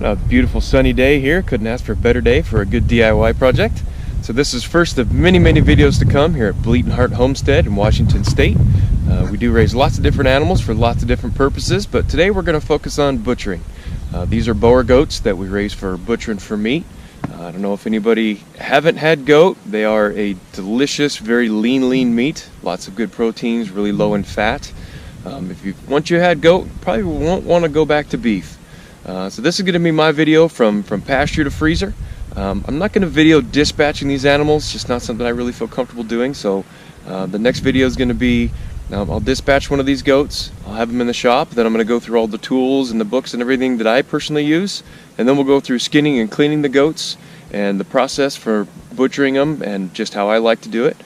Beautiful sunny day here. Couldn't ask for a better day for a good DIY project. So this is first of many videos to come here at Bleeding Heart Homestead in Washington State. We do raise lots of different animals for lots of different purposes, but today we're going to focus on butchering. These are Boer goats that we raise for butchering for meat. I don't know if anybody haven't had goat. They are a delicious, very lean meat. Lots of good proteins, really low in fat. Once you had goat, probably won't want to go back to beef. So this is going to be my video from pasture to freezer. I'm not going to video dispatching these animals, just not something I really feel comfortable doing. So the next video is going to be, I'll dispatch one of these goats, I'll have them in the shop, then I'm going to go through all the tools and the books and everything that I personally use, and then we'll go through skinning and cleaning the goats and the process for butchering them and just how I like to do it.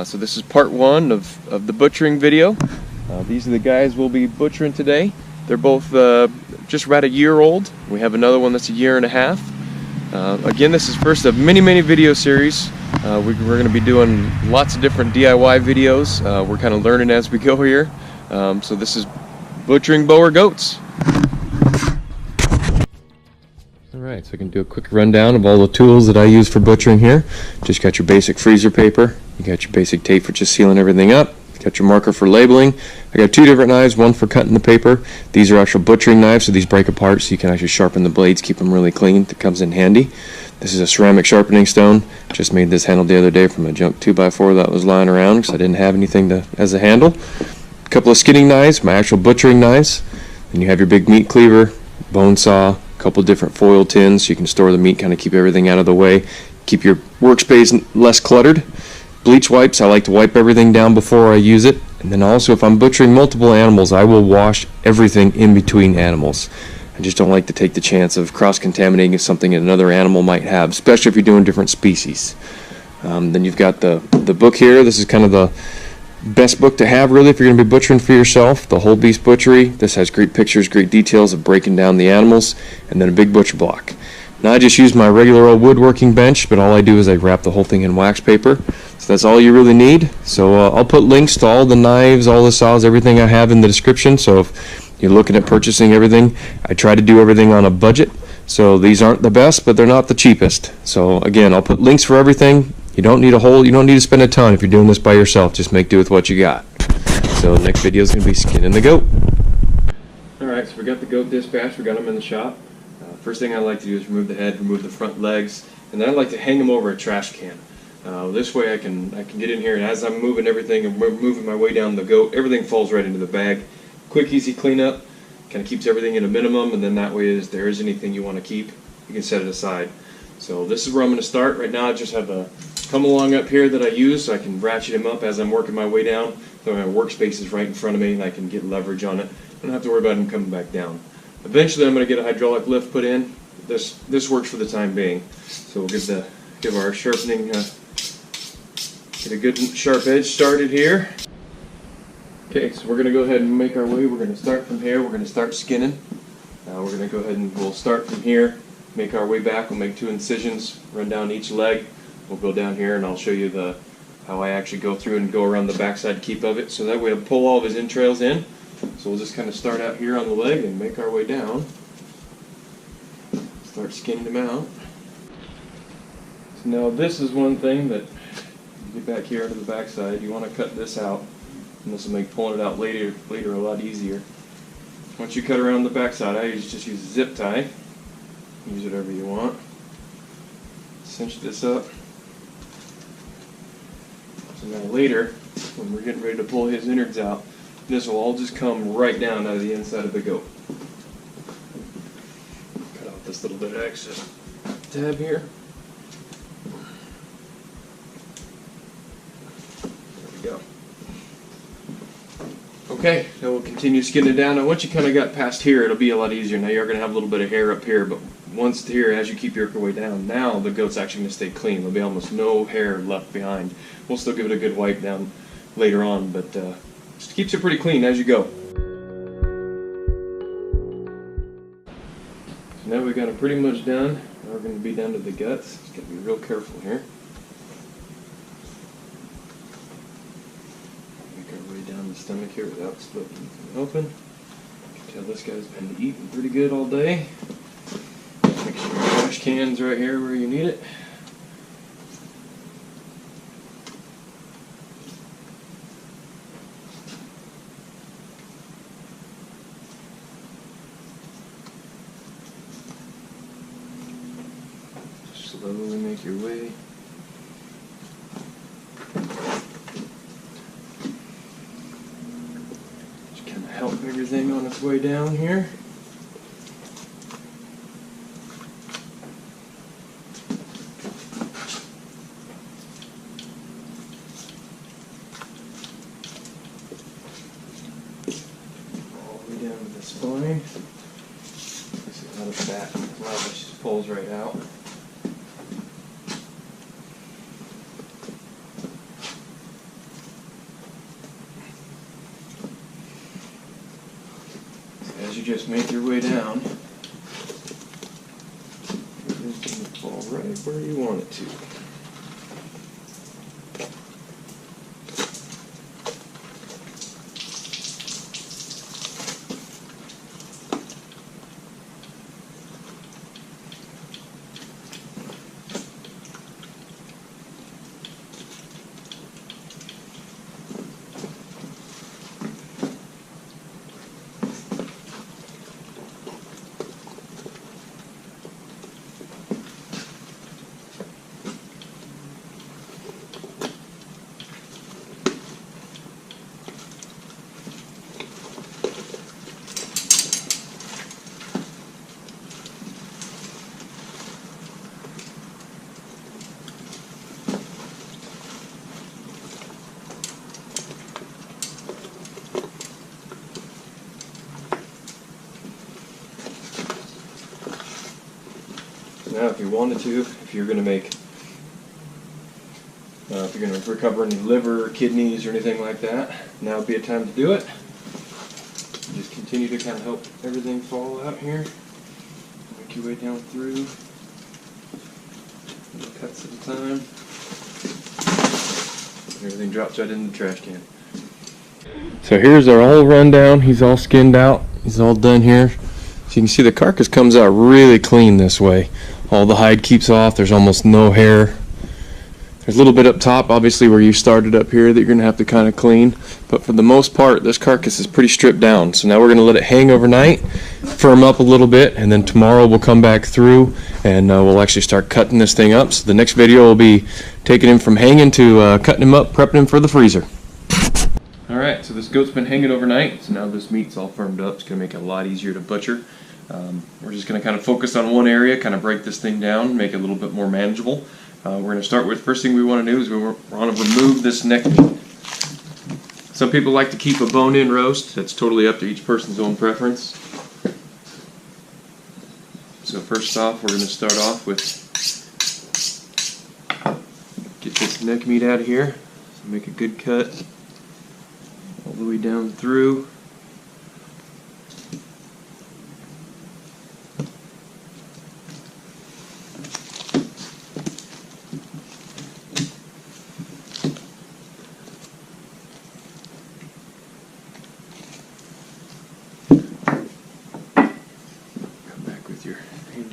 So this is part one of the butchering video. These are the guys we'll be butchering today. They're both just about a year old. We have another one that's a year and a half. Again, this is first of many video series. We're going to be doing lots of different DIY videos. We're kind of learning as we go here. So this is butchering Boer goats. Alright, so I can do a quick rundown of all the tools that I use for butchering here. Just got your basic freezer paper. You got your basic tape for just sealing everything up. Got your marker for labeling. I got two different knives, one for cutting the paper. These are actual butchering knives, so these break apart so you can actually sharpen the blades, keep them really clean. That comes in handy. This is a ceramic sharpening stone. Just made this handle the other day from a junk 2x4 that was lying around because I didn't have anything as a handle. A couple of skinning knives, my actual butchering knives. Then you have your big meat cleaver, bone saw, a couple different foil tins so you can store the meat, kind of keep everything out of the way, keep your workspace less cluttered. Bleach wipes, I like to wipe everything down before I use it. And then also, if I'm butchering multiple animals, I will wash everything in between animals. I just don't like to take the chance of cross-contaminating something that another animal might have, especially if you're doing different species. Then you've got the book here. This is kind of the best book to have, really, if you're going to be butchering for yourself. The Whole Beast Butchery. This has great pictures, great details of breaking down the animals. And then a big butcher block. Now I just use my regular old woodworking bench, but all I do is I wrap the whole thing in wax paper. So that's all you really need. So I'll put links to all the knives, all the saws, everything I have in the description. So if you're looking at purchasing everything, I try to do everything on a budget. So these aren't the best, but they're not the cheapest. So again, I'll put links for everything. You don't need you don't need to spend a ton if you're doing this by yourself. Just make do with what you got. So the next video is going to be skinning the goat. Alright, so we got the goat dispatched. We got them in the shop. First thing I like to do is remove the head, remove the front legs, and then I like to hang them over a trash can. This way I can get in here, and as I'm moving everything and moving my way down the goat, everything falls right into the bag. Quick, easy cleanup, kind of keeps everything at a minimum, and then that way, if there is anything you want to keep, you can set it aside. So this is where I'm going to start. Right now I just have a come along up here that I use, so I can ratchet him up as I'm working my way down. So my workspace is right in front of me, and I can get leverage on it. I don't have to worry about him coming back down. Eventually I'm going to get a hydraulic lift put in. This works for the time being. So we'll give our sharpening, get a good sharp edge started here. Okay, so we're going to go ahead and make our way. We're going to start from here. We're going to start skinning. We're going to go ahead and we'll start from here, make our way back. We'll make 2 incisions, run down each leg. We'll go down here and I'll show you how I actually go through and go around the backside keep of it. So that way I'll pull all of his entrails in. So we'll just kind of start out here on the leg and make our way down. Start skinning them out. So now this is one thing that, you get back here to the backside, you want to cut this out. And this will make pulling it out later a lot easier. Once you cut around the backside, I just use a zip tie. Use whatever you want. Cinch this up. So now later, when we're getting ready to pull his innards out, this will all just come right down out of the inside of the goat. Cut out this little bit of excess tab here. There we go. Okay, now we'll continue skinning down. Now once you kind of got past here, it'll be a lot easier. Now you're going to have a little bit of hair up here, but once here, as you keep your way down, now the goat's actually going to stay clean. There'll be almost no hair left behind. We'll still give it a good wipe down later on, but just keeps it pretty clean as you go. So now we've got it pretty much done. Now we're going to be down to the guts. Just got to be real careful here. Make our way down the stomach here without splitting anything open. You can tell this guy's been eating pretty good all day. trash cans right here where you need it. Just slowly make your way. Just kind of help everything on its way down here. Down to the spine. This is not a fat. A lot of it just pulls right out. So as you just make your way down, it's going to fall right where you want it to. Now, if you wanted to, if you're going to recover any liver or kidneys or anything like that, now would be a time to do it. Just continue to kind of help everything fall out here. Make your way down through. Little cuts at a time. Everything drops right in the trash can. So here's our whole rundown. He's all skinned out. He's all done here. So you can see the carcass comes out really clean this way. All the hide keeps off. There's almost no hair. There's a little bit up top, obviously, where you started up here that you're going to have to kind of clean. But for the most part, this carcass is pretty stripped down. So now we're going to let it hang overnight, firm up a little bit, and then tomorrow we'll come back through and we'll actually start cutting this thing up. So the next video will be taking him from hanging to cutting him up, prepping him for the freezer. Alright, so this goat's been hanging overnight, so now this meat's all firmed up. It's going to make it a lot easier to butcher. We're just going to kind of focus on one area, kind of break this thing down, make it a little bit more manageable. We're going to start with, first thing we want to do is we want to remove this neck meat. Some people like to keep a bone-in roast. That's totally up to each person's own preference. So first off, we're going to start off with, get this neck meat out of here. So make a good cut all the way down through.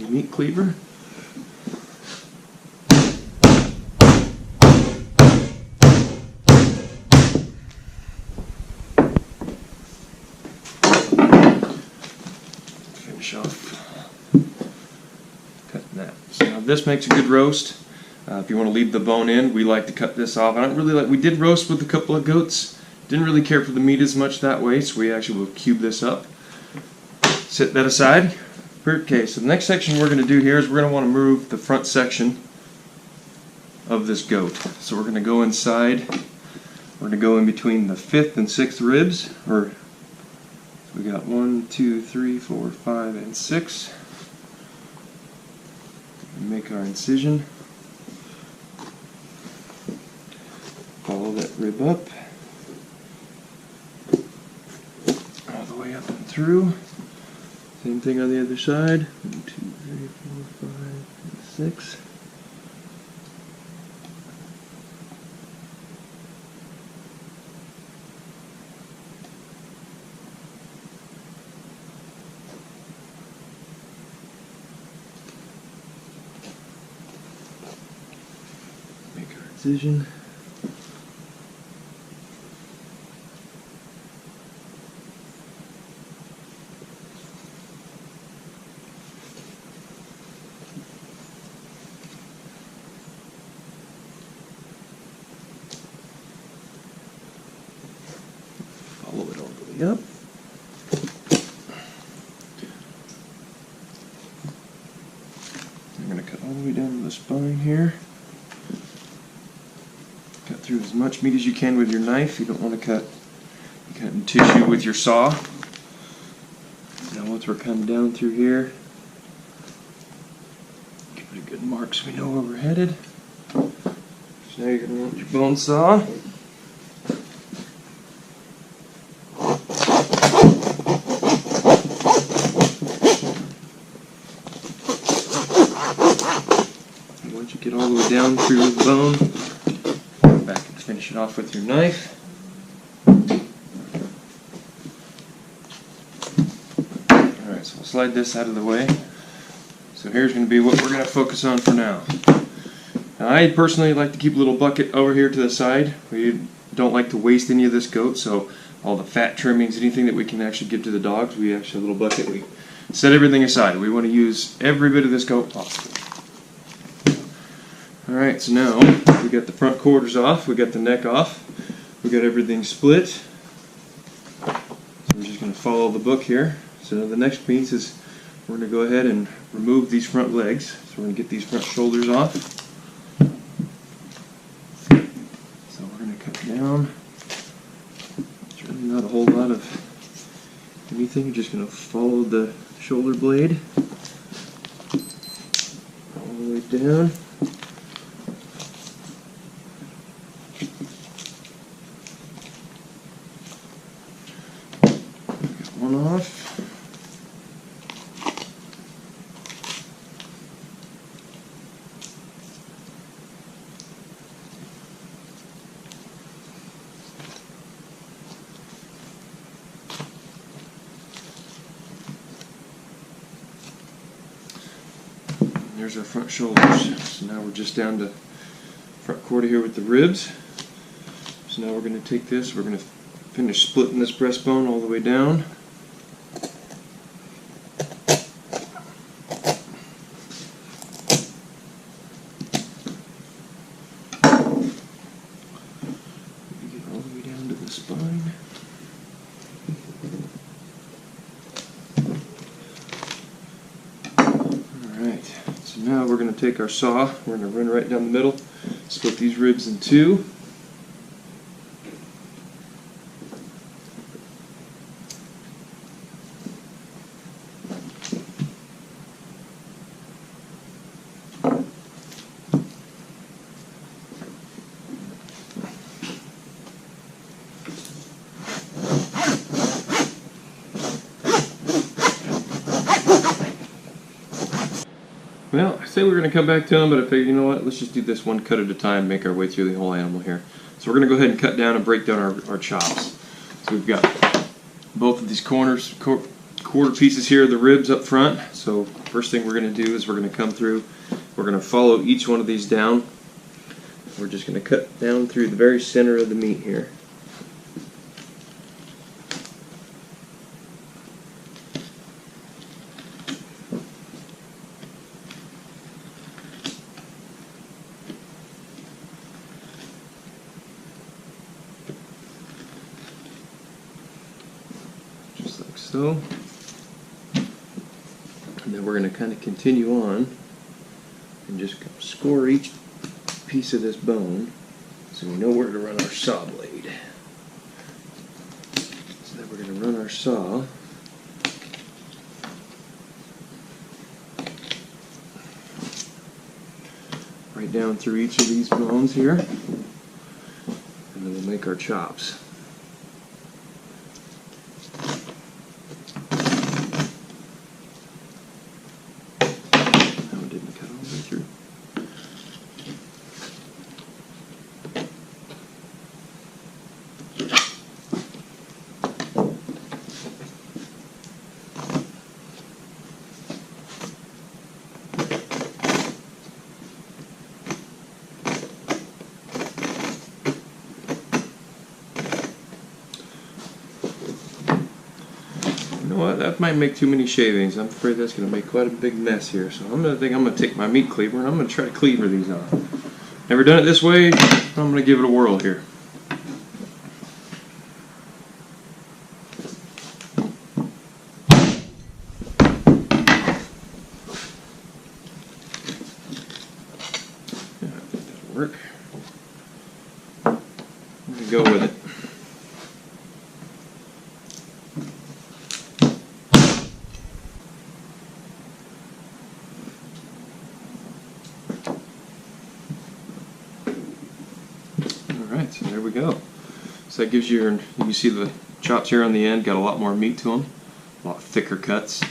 Meat cleaver. Finish off cutting that. So now this makes a good roast. If you want to leave the bone in, we like to cut this off. I don't really like. We did roast with a couple of goats. Didn't really care for the meat as much that way, so we actually will cube this up. Set that aside. Okay, so the next section we're going to do here is we're going to want to move the front section of this goat. So we're going to go inside. We're going to go in between the 5th and 6th ribs. So we got 1, 2, 3, 4, 5, and 6. Make our incision. Follow that rib up. All the way up and through. Same thing on the other side. 1, 2, 3, 4, 5, and 6. incision. Follow it all the way up. I'm going to cut all the way down to the spine here. Cut through as much meat as you can with your knife. You don't want to cut in tissue with your saw. Now once we're cutting down through here, give it a good mark so we know where we're headed. So now you're going to want your bone saw. Once you get all the way down through the bone, go back and finish it off with your knife. Alright, so we'll slide this out of the way. So here's going to be what we're going to focus on for now. Now, I personally like to keep a little bucket over here to the side. We don't like to waste any of this goat, so all the fat trimmings, anything that we can actually give to the dogs, we actually have a little bucket. We set everything aside. We want to use every bit of this goat possible. Alright, so now we got the front quarters off, we got the neck off, we got everything split. So we're just going to follow the book here. So now the next piece is we're going to go ahead and remove these front legs. So we're going to get these front shoulders off. So we're going to cut down. There's really not a whole lot of anything, you're just going to follow the shoulder blade all the way down. One off. There's our front shoulders. So now we're just down to front quarter here with the ribs. So now we're going to take this, we're going to finish splitting this breastbone all the way down. Get all the way down to the spine. Alright, so now we're going to take our saw, we're going to run right down the middle, split these ribs in two. Well, I say we're going to come back to them, but I figured, you know what, let's just do this one cut at a time, make our way through the whole animal here. So we're going to go ahead and cut down and break down our chops. So we've got both of these corners, quarter pieces here, the ribs up front. So first thing we're going to do is we're going to come through, we're going to follow each one of these down. We're just going to cut down through the very center of the meat here. So, and then we're going to kind of continue on and just score each piece of this bone so we know where to run our saw blade. So then we're going to run our saw right down through each of these bones here, and then we'll make our chops. know what? That might make too many shavings. I'm afraid that's going to make quite a big mess here. So I'm going to take my meat cleaver and I'm going to try to cleaver these off. Never done it this way. I'm going to give it a whirl here. Yeah, I think that'll work. I'm going to go with it. Alright, so there we go. So that gives you see the chops here on the end, got a lot more meat to them, a lot thicker cuts.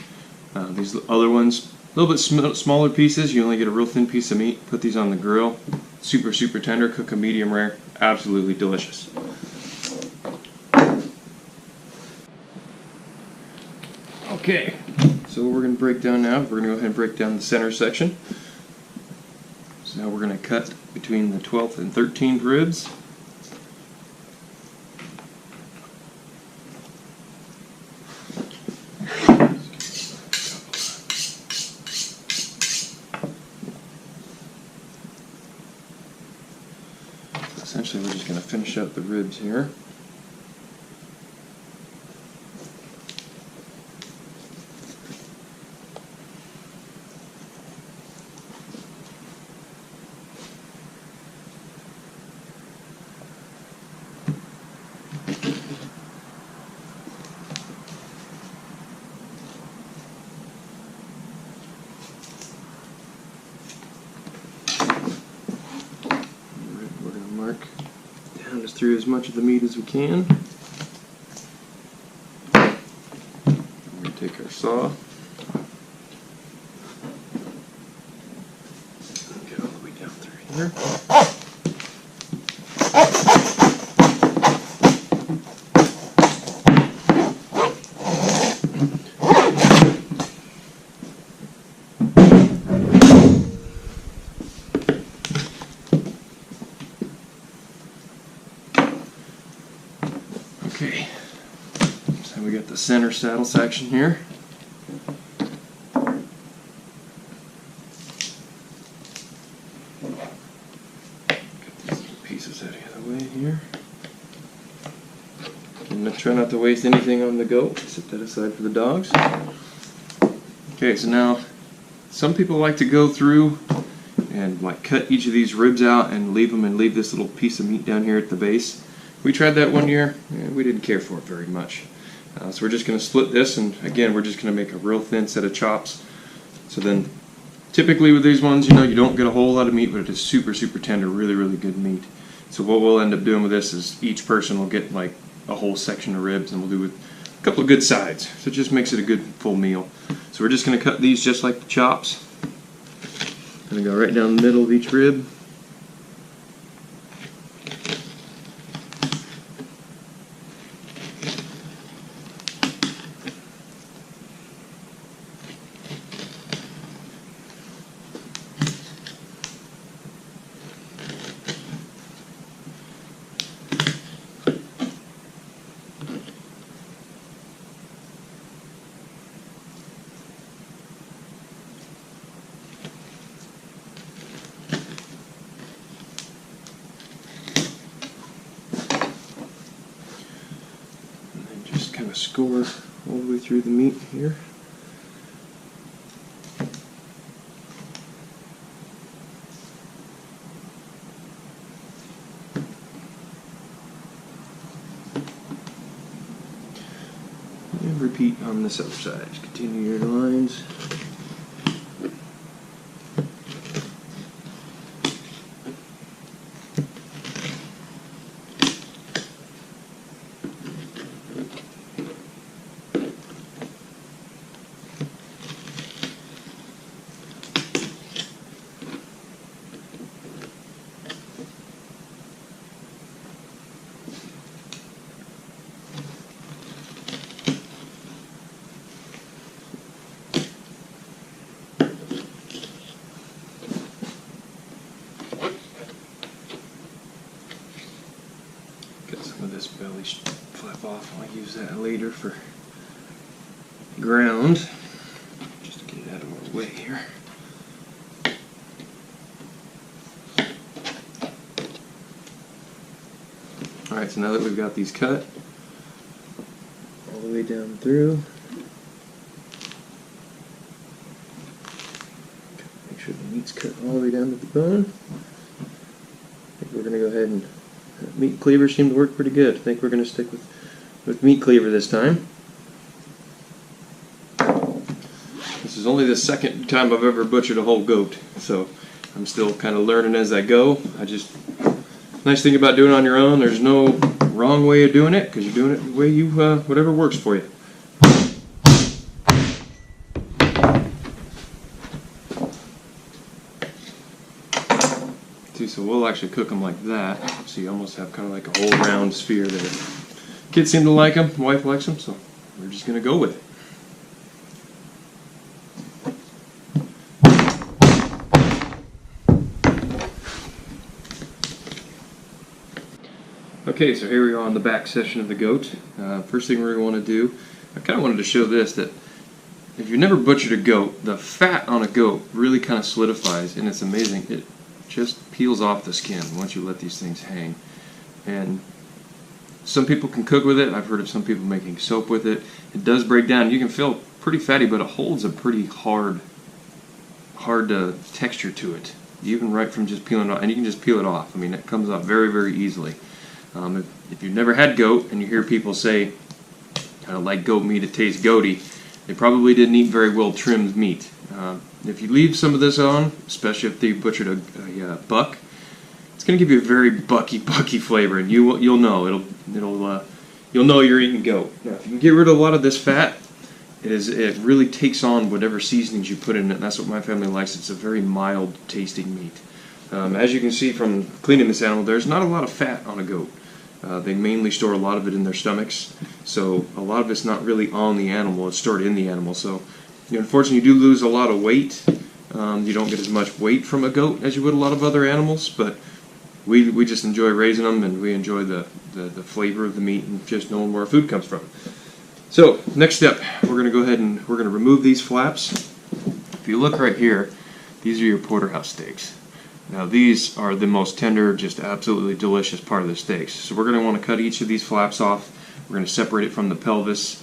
These other ones, a little bit smaller pieces, you only get a real thin piece of meat. Put these on the grill, super tender, cook a medium rare, absolutely delicious. Okay, so what we're going to break down now, we're going to go ahead and break down the center section. So now we're going to cut between the 12th and 13th ribs. Essentially, we're just going to finish out the ribs here. We're going to mark down just through as much of the meat as we can. We're going to take our saw and get all the way down through here. Okay, so we got the center saddle section here. Get these little pieces out of the way here. And try not to waste anything on the goat. Set that aside for the dogs. Okay, so now some people like to go through and like cut each of these ribs out and leave this little piece of meat down here at the base. We tried that one year, and we didn't care for it very much. So we're just going to split this, and again, we're just going to make a real thin set of chops. So then, typically with these ones, you don't get a whole lot of meat, but it is super tender, really good meat. So what we'll end up doing with this is each person will get like a whole section of ribs, and we'll do with a couple of good sides. So it just makes it a good full meal. So we're just going to cut these just like the chops. Going to go right down the middle of each rib. Kind of score all the way through the meat here. And repeat on this other side. Just continue your lines. Got some of this belly flap off. I'll use that later for ground, just to get it out of our way here. Alright, so now that we've got these cut all the way down through, make sure the meat's cut all the way down to the bone. I think we're going to go ahead and meat cleaver seemed to work pretty good. I think we're going to stick with meat cleaver this time. This is only the second time I've ever butchered a whole goat, so I'm still kind of learning as I go. Nice thing about doing it on your own, there's no wrong way of doing it, because you're doing it the way you, whatever works for you. See, so we'll actually cook them like that. So you almost have kind of like a whole round sphere there. Kids seem to like them, my wife likes them, so we're just going to go with it. Okay, so here we are on the back section of the goat. First thing we're going to want to do, I kind of wanted to show this, that if you've never butchered a goat, the fat on a goat really kind of solidifies, and it's amazing. It just peels off the skin once you let these things hang. And some people can cook with it. I've heard of some people making soap with it. It does break down. You can feel pretty fatty, but it holds a pretty hard texture to it, even right from just peeling it off. And you can just peel it off. I mean, it comes off very, very easily. If you've never had goat and you hear people say, kind of like goat meat, it tastes goaty, they probably didn't eat very well trimmed meat. If you leave some of this on, especially if they butchered a buck, it's going to give you a very bucky flavor, and you'll know you'll know you're eating goat. Now, if you can get rid of a lot of this fat, it really takes on whatever seasonings you put in it, and that's what my family likes. It's a very mild tasting meat. As you can see from cleaning this animal, there's not a lot of fat on a goat. They mainly store a lot of it in their stomachs, so a lot of it's not really on the animal, it's stored in the animal. So, unfortunately, you do lose a lot of weight. You don't get as much weight from a goat as you would a lot of other animals, but we just enjoy raising them, and we enjoy the flavor of the meat and just knowing where our food comes from. So, next step, we're going to go ahead and we're going to remove these flaps. If you look right here, these are your porterhouse steaks. Now these are the most tender, just absolutely delicious part of the steaks. So we're going to want to cut each of these flaps off. We're going to separate it from the pelvis.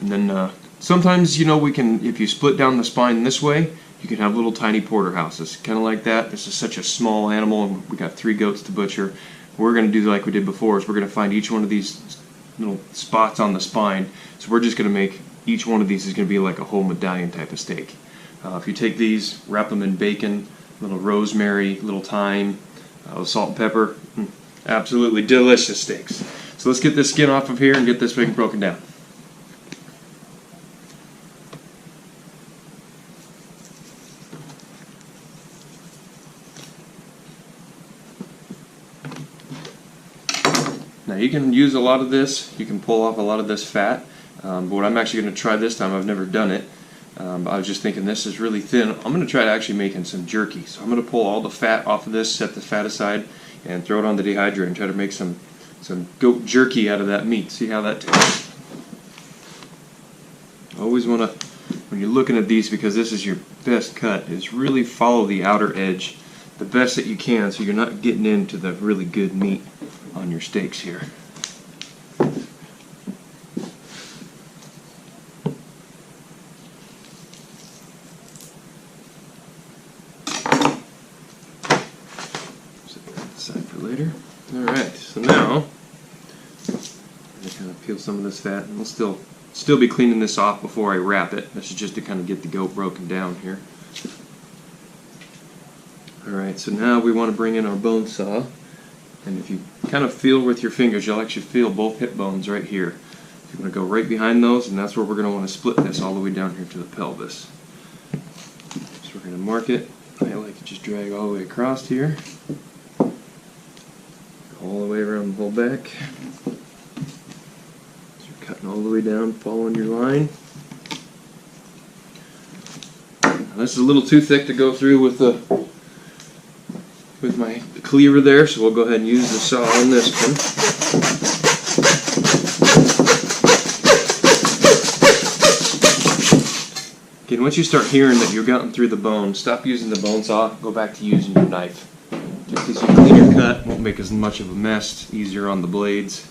And then sometimes, we can, if you split down the spine this way, you can have little tiny porterhouses. Kind of like that. This is such a small animal, and we got 3 goats to butcher. What we're going to do like we did before is we're going to find each one of these little spots on the spine. So we're just going to make each one of these is going to be like a whole medallion type of steak. If you take these, wrap them in bacon, little rosemary, little thyme, salt and pepper. Absolutely delicious steaks. So let's get this skin off of here and get this thing broken down. Now you can use a lot of this, you can pull off a lot of this fat, but what I'm actually going to try this time, I've never done it. I was just thinking this is really thin. I'm going to try to actually making some jerky. So I'm going to pull all the fat off of this, set the fat aside, and throw it on the dehydrator and try to make some goat jerky out of that meat. See how that tastes. Always want to, when you're looking at these, because this is your best cut, is really follow the outer edge the best that you can so you're not getting into the really good meat on your steaks here. Side for later. Alright, so now I'm going to kind of peel some of this fat, and we'll still be cleaning this off before I wrap it. This is just to kind of get the goat broken down here. Alright, so now we want to bring in our bone saw, and if you kind of feel with your fingers, you'll actually feel both hip bones right here. You're going to go right behind those, and that's where we're going to want to split this all the way down here to the pelvis. So we're going to mark it. I like to just drag all the way across here, all the way around the whole back. So you're cutting all the way down, following your line. Now this is a little too thick to go through with my cleaver there, so we'll go ahead and use the saw on this one. And once you start hearing that you're cutting through the bone, stop using the bone saw, go back to using your knife. Just because you clean your cut, won't make as much of a mess, easier on the blades.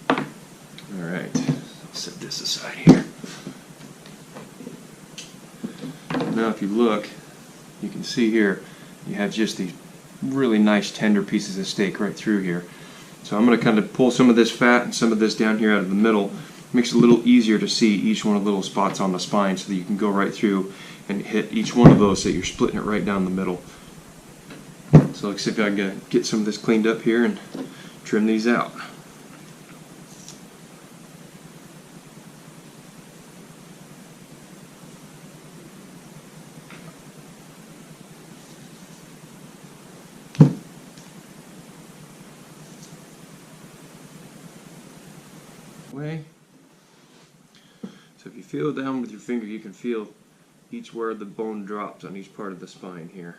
Alright, I'll set this aside here. Now if you look, you can see here, you have just these really nice tender pieces of steak right through here. So I'm going to kind of pull some of this fat and some of this down here out of the middle. Makes it a little easier to see each one of the little spots on the spine so that you can go right through and hit each one of those so that you're splitting it right down the middle. So let's see if I can get some of this cleaned up here and trim these out. Way. So if you feel down with your finger, you can feel each where the bone drops on each part of the spine here.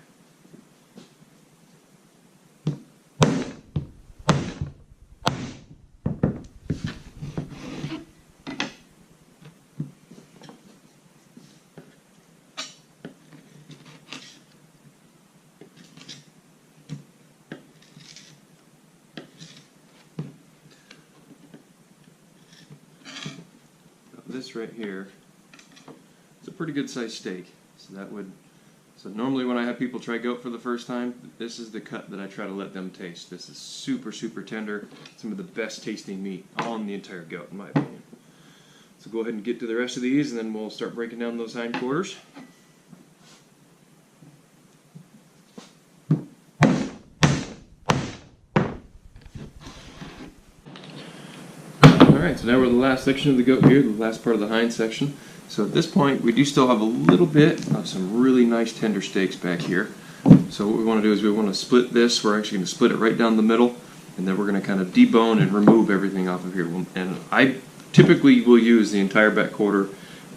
This right here is a pretty good sized steak. So normally when I have people try goat for the first time, this is the cut that I try to let them taste. This is super tender, some of the best tasting meat on the entire goat in my opinion. So go ahead and get to the rest of these and then we'll start breaking down those hindquarters. Alright, so now we're in the last section of the goat here, the last part of the hind section. So at this point, we do still have a little bit of some really nice tender steaks back here. So what we want to do is we want to split this. We're actually going to split it right down the middle, and then we're going to kind of debone and remove everything off of here. And I typically will use the entire back quarter.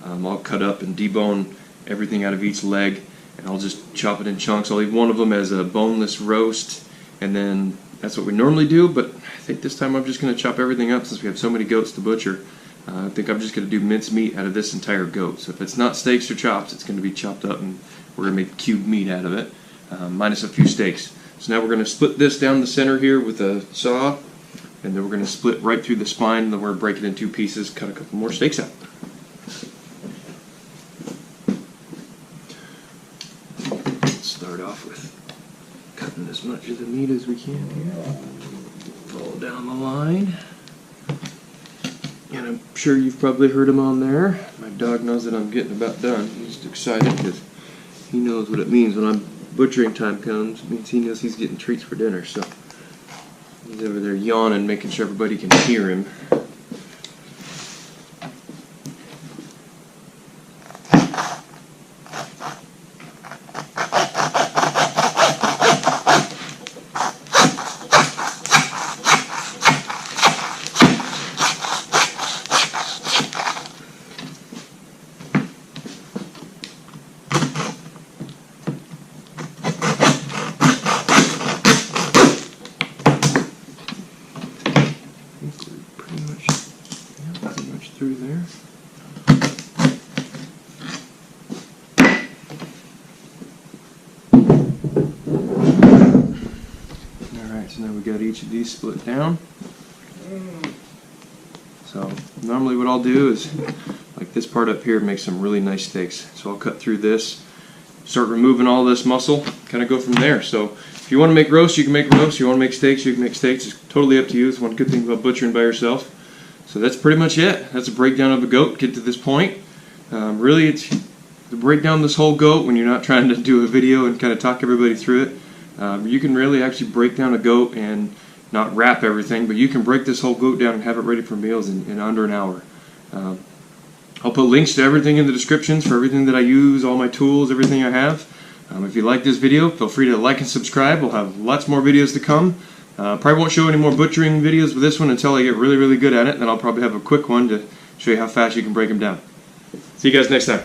I'll cut up and debone everything out of each leg, and I'll just chop it in chunks. I'll leave one of them as a boneless roast, and then that's what we normally do, but I think this time I'm just going to chop everything up since we have so many goats to butcher. I think I'm just going to do minced meat out of this entire goat. So if it's not steaks or chops, it's going to be chopped up and we're going to make cubed meat out of it, minus a few steaks. So now we're going to split this down the center here with a saw, and then we're going to split right through the spine, and then we're going to break it in 2 pieces, cut a couple more steaks out. Let's start off with cutting as much of the meat as we can here. Follow down the line. And I'm sure you've probably heard him on there. My dog knows that I'm getting about done. He's just excited because he knows what it means when butchering time comes. It means he knows he's getting treats for dinner. So he's over there yawning, making sure everybody can hear him. Through there. Alright, so now we got each of these split down. So normally what I'll do is, like this part up here makes some really nice steaks. So I'll cut through this, start removing all this muscle, kind of go from there. So if you want to make roast, you can make roast. If you want to make steaks, you can make steaks. It's totally up to you. It's one good thing about butchering by yourself. So that's pretty much it. That's a breakdown of a goat. Get to this point. Really, it's to break down this whole goat when you're not trying to do a video and kind of talk everybody through it. You can really actually break down a goat and not wrap everything, but you can break this whole goat down and have it ready for meals in under an hour. I'll put links to everything in the descriptions for everything that I use, all my tools, everything I have. If you like this video, feel free to like and subscribe. We'll have lots more videos to come. Probably won't show any more butchering videos with this one until I get really good at it. Then I'll probably have a quick one to show you how fast you can break them down. See you guys next time.